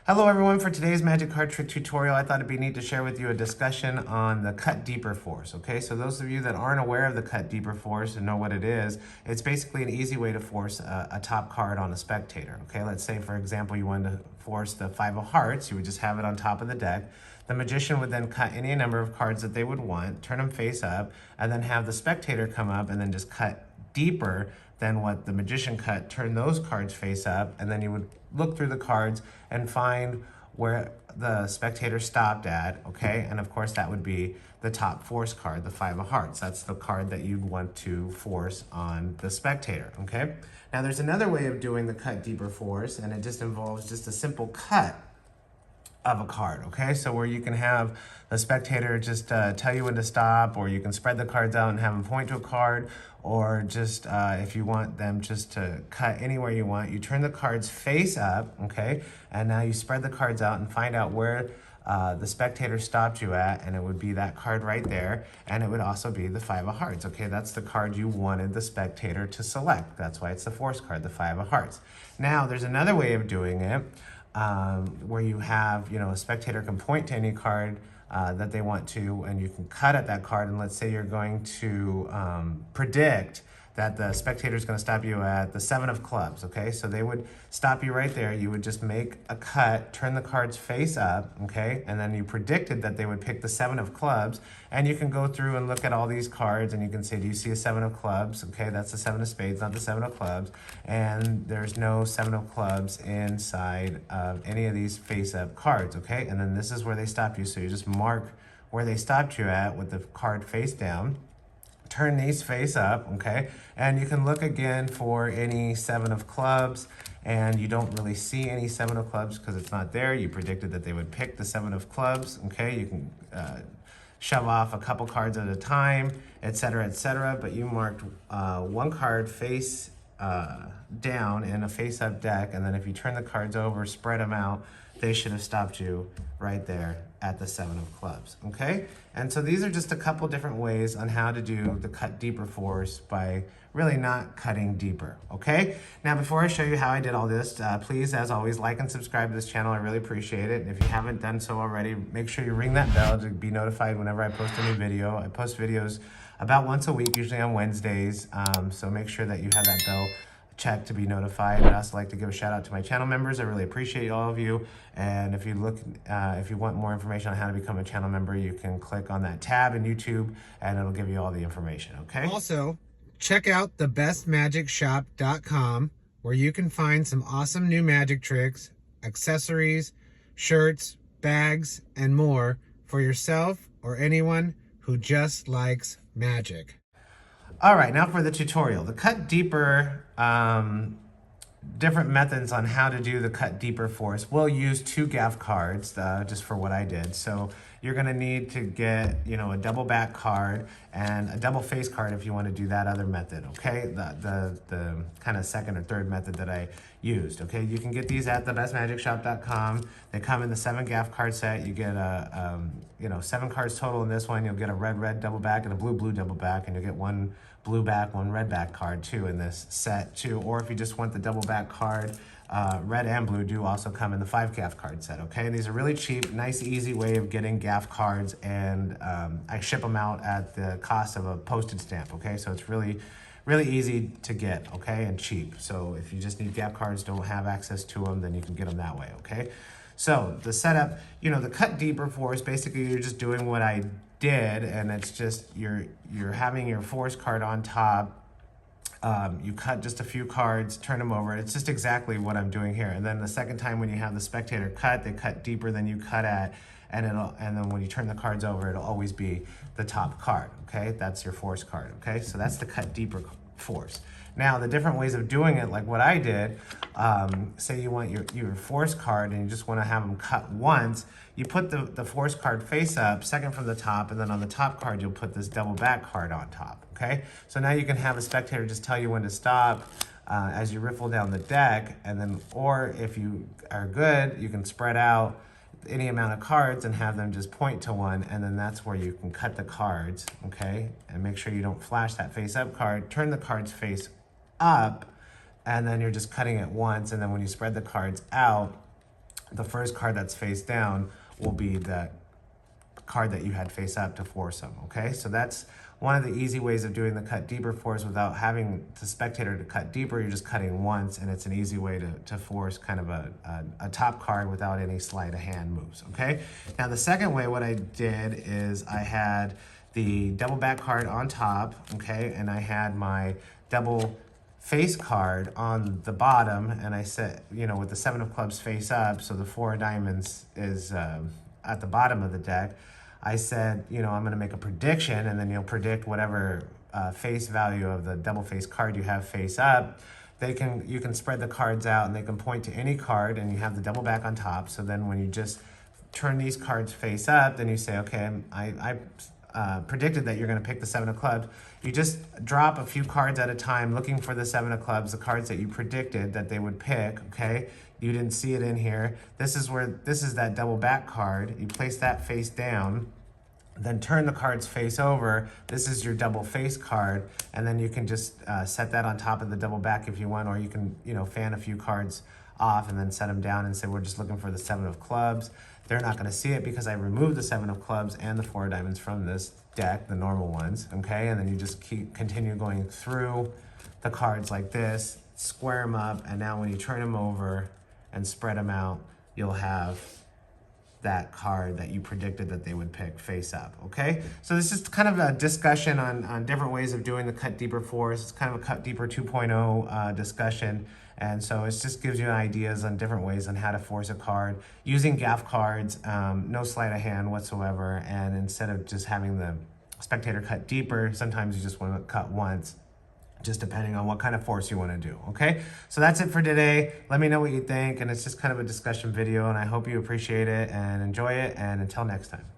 Hello everyone, for today's magic card trick tutorial, I thought it'd be neat to share with you a discussion on the cut deeper force, okay? So those of you that aren't aware of the cut deeper force and know what it is, it's basically an easy way to force a top card on a spectator, okay? Let's say, for example, you wanted to force the 5 of hearts, you would just have it on top of the deck. The magician would then cut any number of cards that they would want, turn them face up, and then have the spectator come up and then just cut deeper than what the magician cut, turn those cards face up, and then you would look through the cards and find where the spectator stopped at, okay? And of course that would be the top force card, the 5 of hearts. That's the card that you'd want to force on the spectator, okay? Now there's another way of doing the cut deeper force, and it just involves just a simple cut of a card, okay? So where you can have the spectator just tell you when to stop, or you can spread the cards out and have them point to a card, or just if you want them just to cut anywhere you want, you turn the cards face up, okay? And now you spread the cards out and find out where the spectator stopped you at, and it would be that card right there, and it would also be the 5 of hearts, okay? That's the card you wanted the spectator to select. That's why it's the force card, the 5 of hearts. Now, there's another way of doing it, where you have, a spectator can point to any card that they want to, and you can cut at that card. And let's say you're going to predict that the spectator is going to stop you at the 7 of clubs, okay? So they would stop you right there. You would just make a cut, turn the cards face up, okay? And then you predicted that they would pick the 7 of clubs, and you can go through and look at all these cards, and you can say, do you see a 7 of clubs? Okay, that's the 7 of spades, not the 7 of clubs. And there's no 7 of clubs inside of any of these face-up cards, okay? And then this is where they stopped you, so you just mark where they stopped you at with the card face down. Turn these face up, okay? And you can look again for any 7 of clubs, and you don't really see any 7 of clubs because it's not there. You predicted that they would pick the 7 of clubs, okay? You can shove off a couple cards at a time, etc., but you marked one card face down in a face-up deck, and then if you turn the cards over, spread them out, they should have stopped you right there at the 7 of clubs, okay? And so these are just a couple different ways on how to do the cut deeper force by really not cutting deeper, okay? Now, before I show you how I did all this, please, as always, like and subscribe to this channel. I really appreciate it. And if you haven't done so already, make sure you ring that bell to be notified whenever I post a new video. I post videos about once a week, usually on Wednesdays, so make sure that you have that bell check to be notified. I'd also like to give a shout out to my channel members. I really appreciate all of you. And if you want more information on how to become a channel member, you can click on that tab in YouTube and it'll give you all the information, okay? Also, check out thebestmagicshop.com, where you can find some awesome new magic tricks, accessories, shirts, bags, and more for yourself or anyone who just likes magic. All right, now for the tutorial. The cut deeper, different methods on how to do the cut deeper force. We'll use 2 gaff cards just for what I did. So you're gonna need to get, a double back card and a double face card if you wanna do that other method, okay? The kind of second or third method that I used, okay? You can get these at thebestmagicshop.com. They come in the 7 gaff card set. You get 7 cards total in this one. You'll get a red double back and a blue double back, and you'll get 1 blue back, 1 red back card too in this set too. Or if you just want the double back card, red and blue do also come in the 5 gaff card set, okay? These are really cheap, nice, easy way of getting gaff cards, and I ship them out at the cost of a postage stamp, okay? So it's really easy to get, okay, and cheap. So if you just need gaff cards, don't have access to them, then you can get them that way, okay? So the setup, the cut deeper force, basically you're just doing what I did, and it's just you're having your force card on top. You cut just a few cards, turn them over. It's just exactly what I'm doing here. And then the second time when you have the spectator cut, they cut deeper than you cut at, and then when you turn the cards over, it'll always be the top card, okay? That's your force card, okay? So that's the cut deeper force. Now, the different ways of doing it, like what I did, say you want your force card and you just want to have them cut once, you put the force card face up, second from the top, and then on the top card, you'll put this double back card on top, okay? So now you can have a spectator just tell you when to stop as you riffle down the deck, and then, or if you are good, you can spread out any amount of cards and have them just point to one, and then that's where you can cut the cards, okay? And make sure you don't flash that face up card, turn the cards face up, and then you're just cutting it once, and then when you spread the cards out, the first card that's face down will be the card that you had face up to force them, okay? So that's one of the easy ways of doing the cut deeper force without having the spectator to cut deeper. You're just cutting once, and it's an easy way to force kind of a top card without any sleight of hand moves, okay? Now the second way, what I did is I had the double back card on top, okay? And I had my double face card on the bottom, and I set, with the 7 of clubs face up, so the 4 of diamonds is at the bottom of the deck. I said, I'm going to make a prediction, and then you'll predict whatever face value of the double face card you have face up. You can spread the cards out, and they can point to any card, and you have the double back on top. So then when you just turn these cards face up, then you say, okay, I predicted that you're going to pick the 7 of clubs. You just drop a few cards at a time looking for the 7 of clubs, the cards that you predicted that they would pick, okay? You didn't see it in here. This is that double back card. You place that face down, then turn the cards face over. This is your double face card, and then you can just set that on top of the double back if you want, or you can, fan a few cards off and then set them down and say, we're just looking for the 7 of clubs. They're not gonna see it because I removed the 7 of clubs and the 4 of diamonds from this deck, the normal ones, okay? And then you just continue going through the cards like this, square them up, and now when you turn them over and spread them out, you'll have that card that you predicted that they would pick face up, okay? So this is kind of a discussion on different ways of doing the cut deeper force. It's kind of a cut deeper 2.0 discussion. And so it just gives you ideas on different ways on how to force a card using gaff cards, no sleight of hand whatsoever. And instead of just having the spectator cut deeper, sometimes you just want to cut once, just depending on what kind of force you want to do, okay? So that's it for today. Let me know what you think, and it's just kind of a discussion video, and I hope you appreciate it and enjoy it, and until next time.